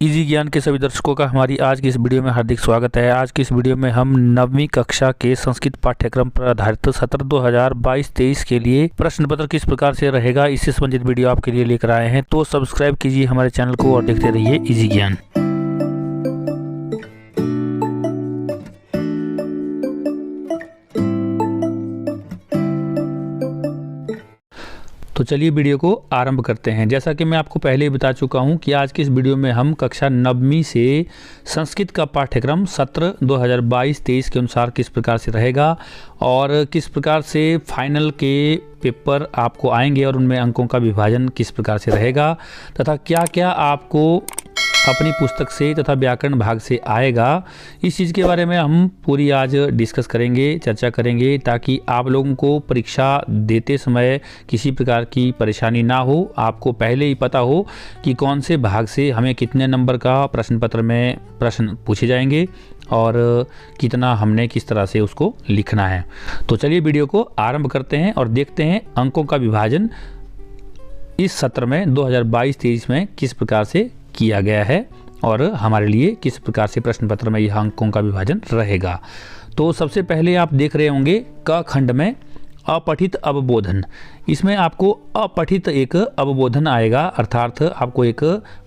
Easy ज्ञान के सभी दर्शकों का हमारी आज की इस वीडियो में हार्दिक स्वागत है। आज की इस वीडियो में हम 9वीं कक्षा के संस्कृत पाठ्यक्रम पर आधारित सत्र 2022-23 के लिए प्रश्न पत्र किस प्रकार से रहेगा, इससे संबंधित वीडियो आपके लिए लेकर आए हैं। तो सब्सक्राइब कीजिए हमारे चैनल को और देखते रहिए इजी ज्ञान। तो चलिए वीडियो को आरंभ करते हैं। जैसा कि मैं आपको पहले ही बता चुका हूं कि आज की इस वीडियो में हम कक्षा 9वीं से संस्कृत का पाठ्यक्रम सत्र 2022-23 के अनुसार किस प्रकार से रहेगा और किस प्रकार से फाइनल के पेपर आपको आएंगे और उनमें अंकों का विभाजन किस प्रकार से रहेगा तथा क्या क्या आपको अपनी पुस्तक से तथा व्याकरण भाग से आएगा, इस चीज़ के बारे में हम पूरी आज डिस्कस करेंगे, चर्चा करेंगे, ताकि आप लोगों को परीक्षा देते समय किसी प्रकार की परेशानी ना हो। आपको पहले ही पता हो कि कौन से भाग से हमें कितने नंबर का प्रश्न पत्र में प्रश्न पूछे जाएंगे और कितना हमने किस तरह से उसको लिखना है। तो चलिए वीडियो को आरंभ करते हैं और देखते हैं अंकों का विभाजन इस सत्र में 2022-23 में किस प्रकार से किया गया है और हमारे लिए किस प्रकार से प्रश्न पत्र में यह अंकों का विभाजन रहेगा। तो सबसे पहले आप देख रहे होंगे क खंड में अपठित अवबोधन। इसमें आपको अपठित एक अवबोधन आएगा, अर्थात आपको एक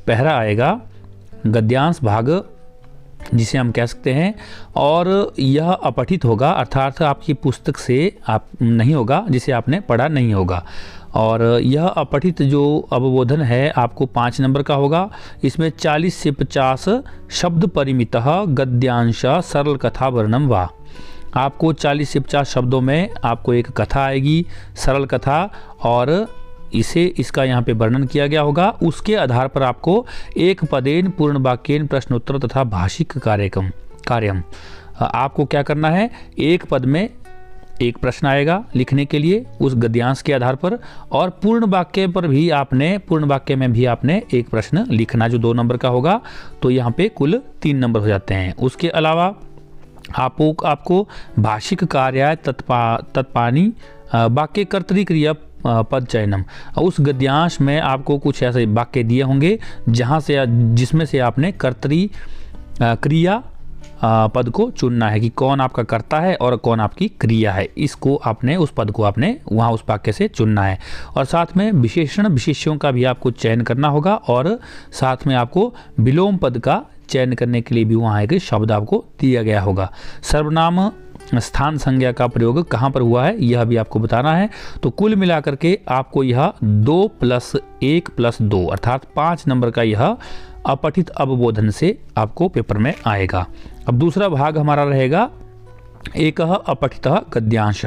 पहरा आएगा, गद्यांश भाग जिसे हम कह सकते हैं, और यह अपठित होगा, अर्थात आपकी पुस्तक से आप नहीं होगा, जिसे आपने पढ़ा नहीं होगा। और यह अपठित जो अवबोधन है आपको 5 नंबर का होगा। इसमें 40 से 50 शब्द परिमितः गद्यांश सरल कथा वर्णम वा। आपको 40 से 50 शब्दों में आपको एक कथा आएगी, सरल कथा, और इसका यहाँ पे वर्णन किया गया होगा। उसके आधार पर आपको एक पदेन पूर्ण वाक्येन प्रश्नोत्तर तथा भाषिक कार्यम आपको क्या करना है, एक पद में एक प्रश्न आएगा लिखने के लिए उस गद्यांश के आधार पर, और पूर्ण वाक्य में भी आपने एक प्रश्न लिखना जो 2 नंबर का होगा। तो यहाँ पे कुल 3 नंबर हो जाते हैं। उसके अलावा आपको भाषिक कार्य तत्पानी वाक्य कर्तरी क्रिया पद चयनम, उस गद्यांश में आपको कुछ ऐसे वाक्य दिए होंगे जिसमें से आपने कर्तरी क्रिया पद को चुनना है कि कौन आपका कर्ता है और कौन आपकी क्रिया है। उस पद को आपने वहाँ उस वाक्य से चुनना है। और साथ में विशेषणों का भी आपको चयन करना होगा, और साथ में आपको विलोम पद का चयन करने के लिए भी वहाँ एक शब्द आपको दिया गया होगा। सर्वनाम स्थान संज्ञा का प्रयोग कहाँ पर हुआ है यह भी आपको बताना है। तो कुल मिलाकर के आपको यह 2 + 1 + 2 अर्थात 5 नंबर का यह अपठित अवबोधन से आपको पेपर में आएगा। अब दूसरा भाग हमारा रहेगा एक अपठित गद्यांश।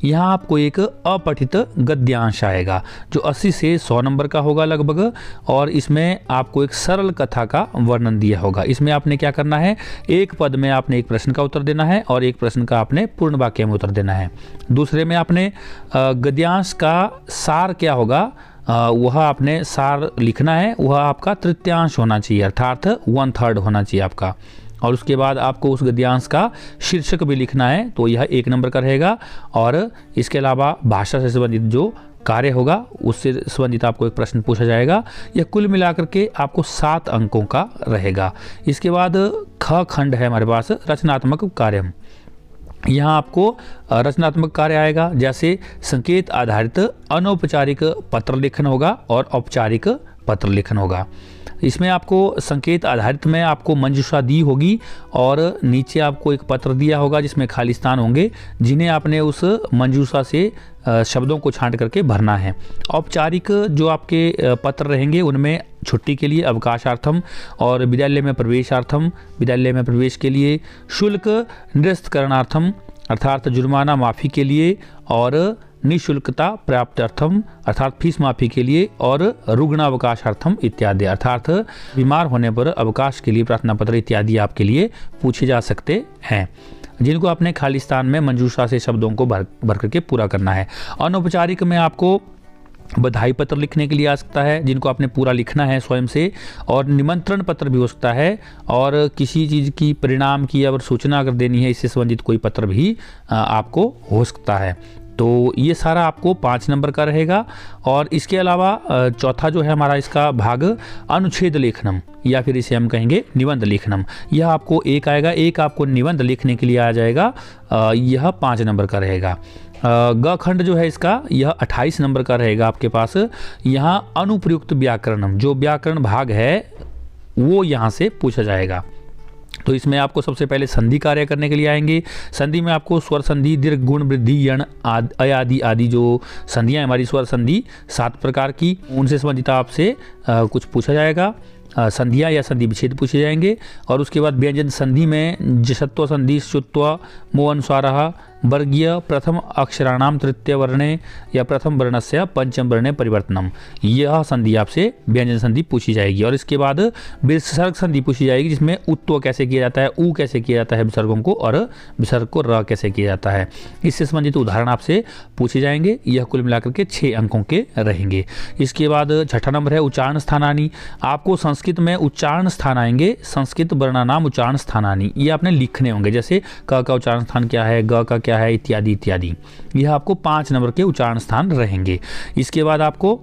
यहाँ आपको एक अपठित गद्यांश आएगा जो 80 से 100 नंबर का होगा लगभग, और इसमें आपको एक सरल कथा का वर्णन दिया होगा। इसमें आपने क्या करना है, एक पद में आपने एक प्रश्न का उत्तर देना है और एक प्रश्न का आपने पूर्ण वाक्य में उत्तर देना है। दूसरे में आपने गद्यांश का सार क्या होगा वह आपने सार लिखना है, वह आपका तृतीयांश होना चाहिए, अर्थात 1/3 होना चाहिए आपका। और उसके बाद आपको उस गद्यांश का शीर्षक भी लिखना है, तो यह 1 नंबर का रहेगा। और इसके अलावा भाषा से संबंधित जो कार्य होगा उससे संबंधित आपको एक प्रश्न पूछा जाएगा। यह कुल मिलाकर के आपको 7 अंकों का रहेगा। इसके बाद ख खंड है हमारे पास रचनात्मक कार्य। यहाँ आपको रचनात्मक कार्य आएगा, जैसे संकेत आधारित अनौपचारिक पत्र लेखन होगा और औपचारिक पत्र लेखन होगा। इसमें आपको संकेत आधारित में आपको मंजूषा दी होगी और नीचे आपको एक पत्र दिया होगा जिसमें खाली स्थान होंगे, जिन्हें आपने उस मंजूषा से शब्दों को छांट करके भरना है। औपचारिक जो आपके पत्र रहेंगे उनमें छुट्टी के लिए अवकाशार्थम और विद्यालय में प्रवेशार्थम, विद्यालय में प्रवेश के लिए, शुल्क निरस्तकरणार्थम अर्थात जुर्माना माफ़ी के लिए, और निःशुल्कता प्राप्त्यर्थम अर्थात फीस माफ़ी के लिए, और रुग्णावकाशार्थम इत्यादि अर्थात बीमार होने पर अवकाश के लिए प्रार्थना पत्र इत्यादि आपके लिए पूछे जा सकते हैं, जिनको आपने खाली स्थान में मंजूषा से शब्दों को भर करके पूरा करना है। अनौपचारिक में आपको बधाई पत्र लिखने के लिए आ सकता है, जिनको आपने पूरा लिखना है स्वयं से, और निमंत्रण पत्र भी हो सकता है, और किसी चीज़ की परिणाम की अगर सूचना अगर देनी है इससे संबंधित कोई पत्र भी आपको हो सकता है। तो ये सारा आपको 5 नंबर का रहेगा। और इसके अलावा चौथा जो है हमारा इसका भाग अनुच्छेद लेखनम, या फिर इसे हम कहेंगे निबंध लेखनम, यह आपको एक आएगा। एक आपको निबंध लिखने के लिए आ जाएगा, यह 5 नंबर का रहेगा। ग खंड जो है इसका यह 28 नंबर का रहेगा आपके पास। यहाँ अनुप्रयुक्त व्याकरणम, जो व्याकरण भाग है वो यहाँ से पूछा जाएगा। तो इसमें आपको सबसे पहले संधि कार्य करने के लिए आएंगे। संधि में आपको स्वर संधि, दीर्घ, गुण, वृद्धि, यण, अयादि आदि जो संधियाँ हमारी स्वर संधि 7 प्रकार की, उनसे संबंधित आपसे कुछ पूछा जाएगा। संधियाँ या संधि विच्छेद पूछे जाएंगे। और उसके बाद व्यंजन संधि में जशत्व संधि, शुत्व, मोअनुस्वारः, वर्गीय, प्रथम अक्षराणाम तृतीय वर्णे या प्रथम वर्णस्य पंचम वर्णे परिवर्तनम, यह संधि आपसे व्यंजन संधि पूछी जाएगी। और इसके बाद विसर्ग संधि पूछी जाएगी, जिसमें उत्व कैसे किया जाता है, ऊ कैसे किया जाता है विसर्गों को, और विसर्ग को र कैसे किया जाता है, इससे संबंधित उदाहरण आपसे पूछे जाएंगे। यह कुल मिलाकर के 6 अंकों के रहेंगे। इसके बाद छठा नंबर है उच्चारण स्थानानि। आपको संस्कृत में उच्चारण स्थान आएंगे, संस्कृत वर्णानाम उच्चारण स्थानानि, ये आपने लिखने होंगे। जैसे क का उच्चारण स्थान क्या है, ग का क्या है, इत्यादि इत्यादि। यह आपको 5 नंबर के उच्चारण स्थान रहेंगे। इसके बाद आपको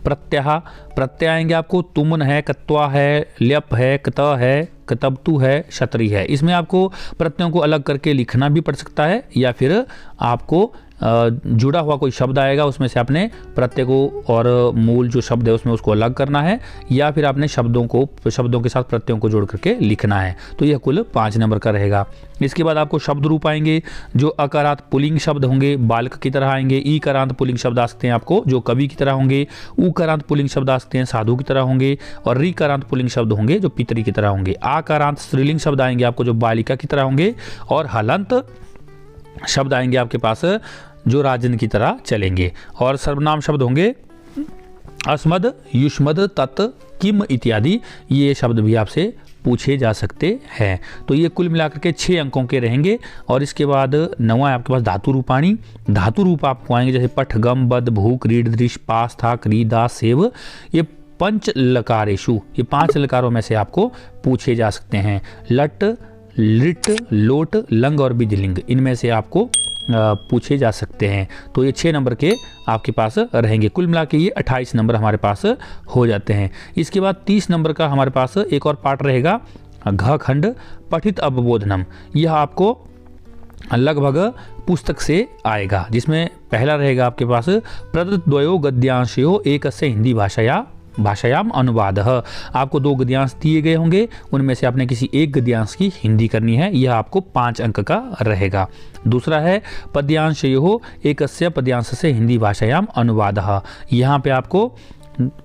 प्रत्यय आएंगे। आपको तुमन है, कत्वा है, ल्यप है, कत है, कतबतु है, क्षत्रि है। इसमें आपको प्रत्ययों को अलग करके लिखना भी पड़ सकता है, या फिर आपको जुड़ा हुआ कोई शब्द आएगा, उसमें से आपने प्रत्यय को और मूल जो शब्द है उसमें उसको अलग करना है, या फिर आपने शब्दों के साथ प्रत्ययों को जोड़ करके लिखना है। तो यह कुल 5 नंबर का रहेगा। इसके बाद आपको शब्द रूप आएंगे, जो अकारांत पुल्लिंग शब्द होंगे बालक की तरह आएंगे, ई करांत पुल्लिंग शब्द आ सकते हैं आपको जो कवि की तरह होंगे, ऊ करांत पुल्लिंग शब्द आ सकते हैं साधु की तरह होंगे, और री करांत पुल्लिंग शब्द होंगे जो पितरी की तरह होंगे। आ करांत स्त्रीलिंग शब्द आएंगे आपको जो बालिका की तरह होंगे, और हलंत शब्द आएंगे आपके पास जो राजन की तरह चलेंगे। और सर्वनाम शब्द होंगे अस्मद, युष्मद, तत्, किम इत्यादि, ये शब्द भी आपसे पूछे जा सकते हैं। तो ये कुल मिलाकर के 6 अंकों के रहेंगे। और इसके बाद 9वां है आपके पास धातु रूपाणी। धातु रूप आपको आएंगे जैसे पठ, गम, बद, भूख, रीड, दृश, पास, था, क्री, दा, सेव। ये 5 लकारेशु, ये 5 लकारों में से आपको पूछे जा सकते हैं। लट, लिट, लोट, लंग और बिजलिंग, इनमें से आपको पूछे जा सकते हैं। तो ये 6 नंबर के आपके पास रहेंगे। कुल मिला के ये 28 नंबर हमारे पास हो जाते हैं। इसके बाद 30 नंबर का हमारे पास एक और पार्ट रहेगा, घ खंड पठित अवबोधनम। यह आपको लगभग पुस्तक से आएगा, जिसमें पहला रहेगा आपके पास प्रदद्वयो गद्यांशयो एकस्य हिंदी भाषायाम अनुवाद। आपको 2 गद्यांश दिए गए होंगे, उनमें से आपने किसी एक गद्यांश की हिंदी करनी है। यह आपको 5 अंक का रहेगा। दूसरा है पद्यांशयो एकस्य पद्यांश से हिंदी भाषायाम अनुवाद। यहाँ पे आपको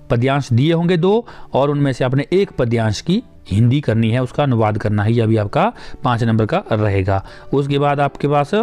पद्यांश दिए होंगे 2, और उनमें से आपने एक पद्यांश की हिंदी करनी है, उसका अनुवाद करना है। यह भी आपका 5 नंबर का रहेगा। उसके बाद आपके पास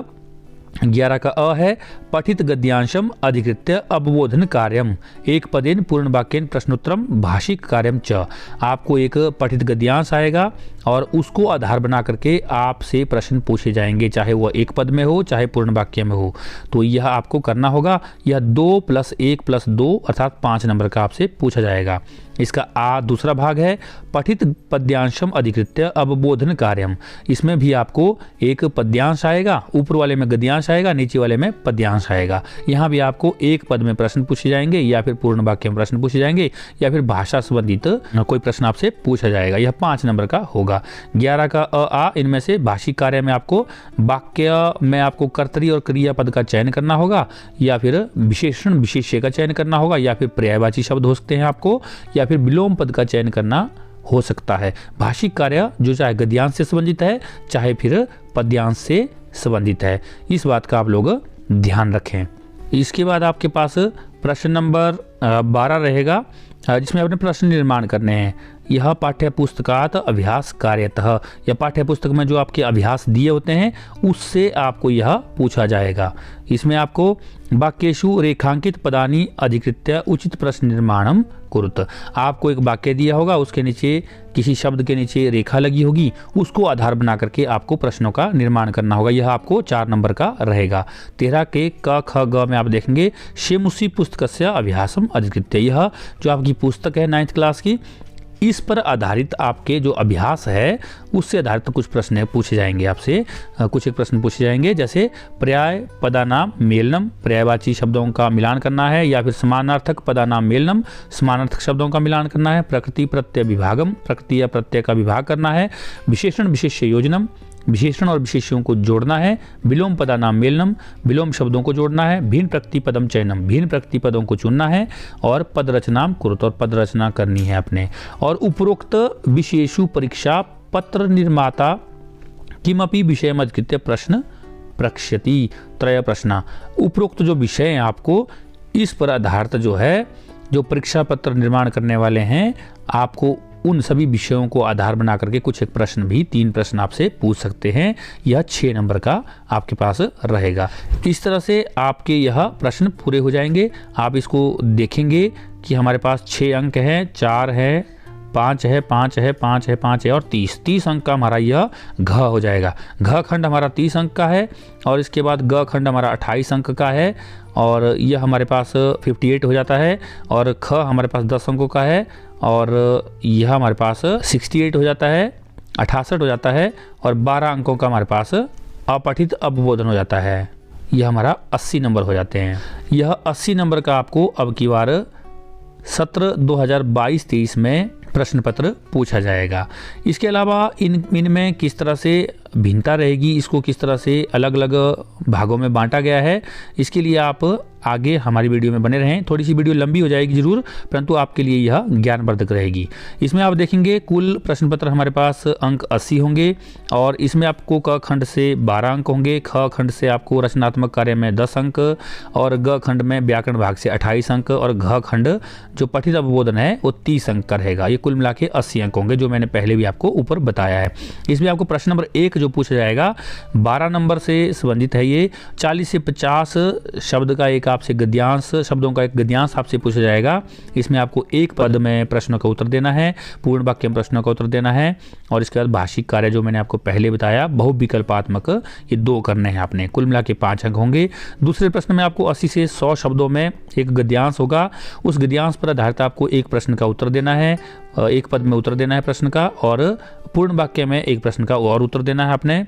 11 का अ है पठित गद्यांशम अधिकृत्य अवबोधन कार्यम एक पदेन पूर्ण वाक्येन प्रश्नोत्तरम भाषिक कार्यम च। आपको एक पठित गद्यांश आएगा और उसको आधार बना करके आपसे प्रश्न पूछे जाएंगे, चाहे वह एक पद में हो चाहे पूर्ण वाक्य में हो। तो यह आपको करना होगा। यह 2 + 1 + 2 अर्थात 5 नंबर का आपसे पूछा जाएगा। इसका दूसरा भाग है पठित पद्यांशम अधिकृत्य अवबोधन कार्यम। इसमें भी आपको एक पद्यांश आएगा, ऊपर वाले में गद्यांश आएगा, नीचे वाले में पद्यांश आएगा। यहाँ भी आपको एक पद में प्रश्न पूछे जाएंगे, या फिर पूर्ण वाक्य में प्रश्न पूछे जाएंगे, या फिर भाषा संबंधित कोई प्रश्न आपसे पूछा जाएगा। यह 5 नंबर का होगा। 11 का आ, इनमें से भाषिक कार्य में आपको वाक्य में आपको कर्तरी और क्रियापद का चयन करना होगा, या फिर विशेषण विशेष्य का चयन करना होगा, या फिर पर्यायवाची शब्द हो सकते हैं आपको, या फिर विलोम पद का चयन करना हो सकता है। भाषिक कार्य जो चाहे गद्यांश से संबंधित है चाहे फिर पद्यांश से संबंधित है, इस बात का आप लोग ध्यान रखें। इसके बाद आपके पास प्रश्न नंबर 12 रहेगा, जिसमें अपने प्रश्न निर्माण करने हैं। यह पाठ्य पुस्तकात अभ्यास कार्यतः, यह पाठ्य पुस्तक में जो आपके अभ्यास दिए होते हैं उससे आपको यह पूछा जाएगा। इसमें आपको वाक्येषु रेखांकित पदानि अधिकृत्य उचित प्रश्न निर्माणम कुरुत। आपको एक वाक्य दिया होगा, उसके नीचे किसी शब्द के नीचे रेखा लगी होगी, उसको आधार बना करके आपको प्रश्नों का निर्माण करना होगा। यह आपको 4 नंबर का रहेगा। 13 के क ख ग में आप देखेंगे शेमुसी पुस्तकस्य अभ्यासम अधिकृत्य। यह जो आपकी पुस्तक है 9th क्लास की, इस पर आधारित आपके जो अभ्यास है उससे आधारित कुछ प्रश्न पूछे जाएंगे आपसे, कुछ एक प्रश्न पूछे जाएंगे। जैसे पर्याय पदानाम मेलनम, पर्यायवाची शब्दों का मिलान करना है, या फिर समानार्थक पदानाम मेलनम, समानार्थक शब्दों का मिलान करना है, प्रकृति प्रत्यय विभागम, प्रकृति या प्रत्यय का विभाग करना है, विशेषण विशेष्य योजनम, विशेषण और विशेष्यों को जोड़ना है, विलोम पदानाम मेलनम, विलोम शब्दों को जोड़ना है, भिन्न प्रकृति पदम चयनम, भिन्न प्रकृति पदों को चुनना है, और पद रचनाम कुरुत, और पद रचना करनी है अपने। और उपरोक्त विशेषु परीक्षा पत्र निर्माता किमपि विषयम अधिकृत्य प्रश्न प्रक्ष्यति, त्रय प्रश्न। उपरोक्त जो विषय हैं आपको इस पर आधारित जो है, जो परीक्षा पत्र निर्माण करने वाले हैं, आपको उन सभी विषयों को आधार बना करके कुछ एक प्रश्न भी, 3 प्रश्न आपसे पूछ सकते हैं। यह 6 नंबर का आपके पास रहेगा। इस तरह से आपके यह प्रश्न पूरे हो जाएंगे। आप इसको देखेंगे कि हमारे पास 6 अंक हैं, 4 है, 5 है, 5 है, 5 है, 5 है और 30 अंक का हमारा यह घ हो जाएगा। घ खंड हमारा 30 अंक का है, और इसके बाद ग खंड हमारा 28 अंक का है, और यह हमारे पास 58 हो जाता है, और ख हमारे पास 10 अंकों का है, और यह हमारे पास 68 हो जाता है, 68 हो जाता है, और 12 अंकों का हमारे पास अपठित अवबोधन हो जाता है। यह हमारा 80 नंबर हो जाते हैं। यह 80 नंबर का आपको अब की बार सत्र 2022-23 में प्रश्न पत्र पूछा जाएगा। इसके अलावा इनमें किस तरह से भिन्नता रहेगी, इसको किस तरह से अलग अलग भागों में बांटा गया है, इसके लिए आप आगे हमारी वीडियो में बने रहें। थोड़ी सी वीडियो लंबी हो जाएगी जरूर, परंतु आपके लिए यह ज्ञानवर्धक रहेगी। इसमें आप देखेंगे कुल प्रश्न पत्र हमारे पास अंक 80 होंगे, और इसमें आपको क खंड से 12 अंक होंगे, ख खंड से आपको रचनात्मक कार्य में 10 अंक, और ग खंड में व्याकरण भाग से 28 अंक, और घ खंड जो पठित अवबोधन है वो 30 अंक का रहेगा। ये कुल मिला के 80 अंक होंगे, जो मैंने पहले भी आपको ऊपर बताया है। इसमें आपको प्रश्न नंबर 1 जो पूछा जाएगा 12 नंबर से संबंधित है। ये 40 से 50 शब्द का एक आपसे गद्यांश, शब्दों का एक गद्यांश आपसे पूछा जाएगा। इसमें आपको एक पद में प्रश्नों का उत्तर देना है, पूर्ण वाक्य में प्रश्नों का उत्तर देना है, और इसके बाद भाषिक कार्य जो मैंने आपको पहले बताया बहुविकल्पात्मक, ये 2 करने हैं आपने। कुल मिला के 5 अंक होंगे। दूसरे प्रश्न में आपको 80 से 100 शब्दों में एक गद्यांश होगा। उस गद्यांश पर आधारित आपको एक प्रश्न का उत्तर देना है, एक पद में उत्तर देना है प्रश्न का, और पूर्ण वाक्य में एक प्रश्न का और उत्तर देना है आपने।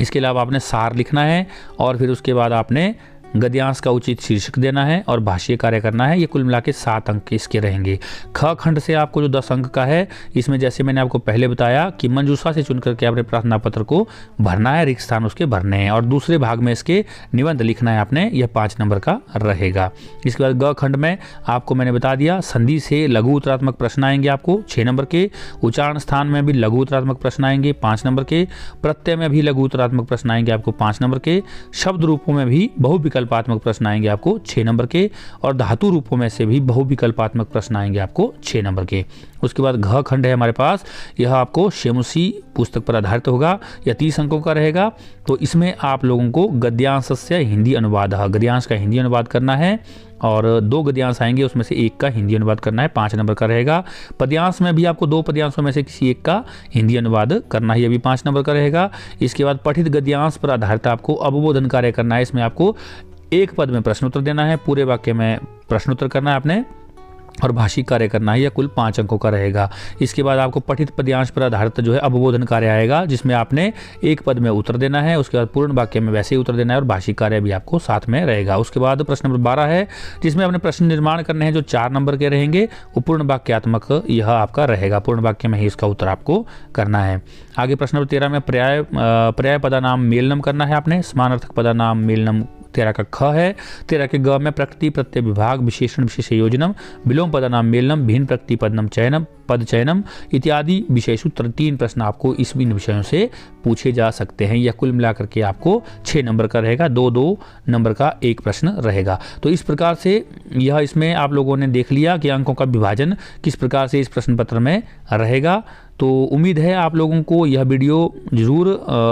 इसके अलावा आपने सार लिखना है, और फिर उसके बाद आपने गद्यांश का उचित शीर्षक देना है और भाषीय कार्य करना है। ये कुल मिला के 7 अंक इसके रहेंगे। ख खंड से आपको जो 10 अंक का है, इसमें जैसे मैंने आपको पहले बताया कि मंजूषा से चुन करके आपने प्रार्थना पत्र को भरना है, रिक्त स्थान उसके भरने हैं, और दूसरे भाग में इसके निबंध लिखना है आपने। यह 5 नंबर का रहेगा। इसके बाद ग खंड में आपको मैंने बता दिया, संधि से लघु उत्तरात्मक प्रश्न आएंगे आपको 6 नंबर के, उच्चारण स्थान में भी लघु उत्तरात्मक प्रश्न आएंगे 5 नंबर के, प्रत्यय में भी लघु उत्तरात्मक प्रश्न आएंगे आपको 5 नंबर के, शब्द रूपों में भी बहुविकल्पात्मक प्रश्न आएंगे आपको 6 नंबर के, और धातु रूपों में से भी बहुविकल्पात्मक प्रश्न आएंगे आपको 6 नंबर के। उसके बाद घ खंड है हमारे पास, यह आपको शेमुसी पुस्तक पर आधारित होगा, यह 30 अंकों का रहेगा। तो इसमें आप लोगों को गद्यांश से हिंदी अनुवाद, गद्यांश का हिंदी अनुवाद करना है, और 2 गद्यांश आएंगे, उसमें से एक का हिंदी अनुवाद करना है, 5 नंबर का रहेगा। पद्यांश में भी आपको 2 पद्यांशों में से किसी एक का हिंदी अनुवाद करना है, यह भी 5 नंबर का रहेगा। इसके बाद पठित गद्यांश पर आधारित आपको अवबोधन कार्य करना है। इसमें आपको एक पद में प्रश्न उत्तर देना है, पूरे वाक्य में प्रश्न उत्तर करना है आपने, और भाषिक कार्य करना है। यह कुल 5 अंकों का रहेगा। इसके बाद आपको पठित पद्यांश पर आधारित जो है अवबोधन कार्य आएगा, जिसमें आपने एक पद में उत्तर देना है, उसके बाद पूर्ण वाक्य में वैसे ही उत्तर देना है, और भाषिक कार्य भी आपको साथ में रहेगा। उसके बाद प्रश्न नंबर 12 है, जिसमें आपने प्रश्न निर्माण करने हैं, जो 4 नंबर के रहेंगे। वो पूर्ण वाक्यात्मक यह आपका रहेगा, पूर्ण वाक्य में ही इसका उत्तर आपको करना है। आगे प्रश्न नंबर 13 में पर्याय पदानाम मेलनम करना है आपने, समानार्थक पदानाम मेलनम 13 का ख है। 13 के ग में प्रकृति प्रत्यय विभाग विशेषण विशेष योजनम, विलोम पदानाम मेलनम, भिन्न प्रकृति पदनम चयनम, पद चयनम इत्यादि विशेष उत्तर 3 प्रश्न आपको इस विषयों से पूछे जा सकते हैं। यह कुल मिलाकर के आपको 6 नंबर का रहेगा, 2-2 नंबर का एक प्रश्न रहेगा। तो इस प्रकार से यह इसमें आप लोगों ने देख लिया कि अंकों का विभाजन किस प्रकार से इस प्रश्न पत्र में रहेगा। तो उम्मीद है आप लोगों को यह वीडियो ज़रूर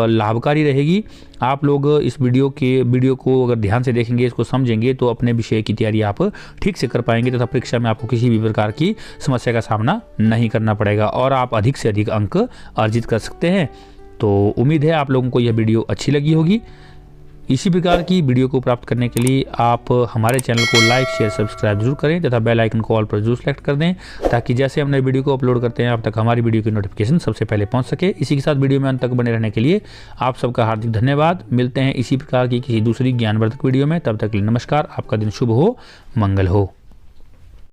लाभकारी रहेगी। आप लोग इस वीडियो को अगर ध्यान से देखेंगे, इसको समझेंगे, तो अपने विषय की तैयारी आप ठीक से कर पाएंगे, तथा परीक्षा में आपको किसी भी प्रकार की समस्या का सामना नहीं करना पड़ेगा, और आप अधिक से अधिक अंक अर्जित कर सकते हैं। तो उम्मीद है आप लोगों को यह वीडियो अच्छी लगी होगी। इसी प्रकार की वीडियो को प्राप्त करने के लिए आप हमारे चैनल को लाइक शेयर सब्सक्राइब जरूर करें तथा बेल आइकन को ऑल पर जरूर सेलेक्ट कर दें, ताकि जैसे हम नए वीडियो को अपलोड करते हैं अब तक हमारी वीडियो की नोटिफिकेशन सबसे पहले पहुंच सके। इसी के साथ वीडियो में अंत तक बने रहने के लिए आप सबका हार्दिक धन्यवाद। मिलते हैं इसी प्रकार की किसी दूसरी ज्ञानवर्धक वीडियो में, तब तक के लिए नमस्कार। आपका दिन शुभ हो, मंगल हो।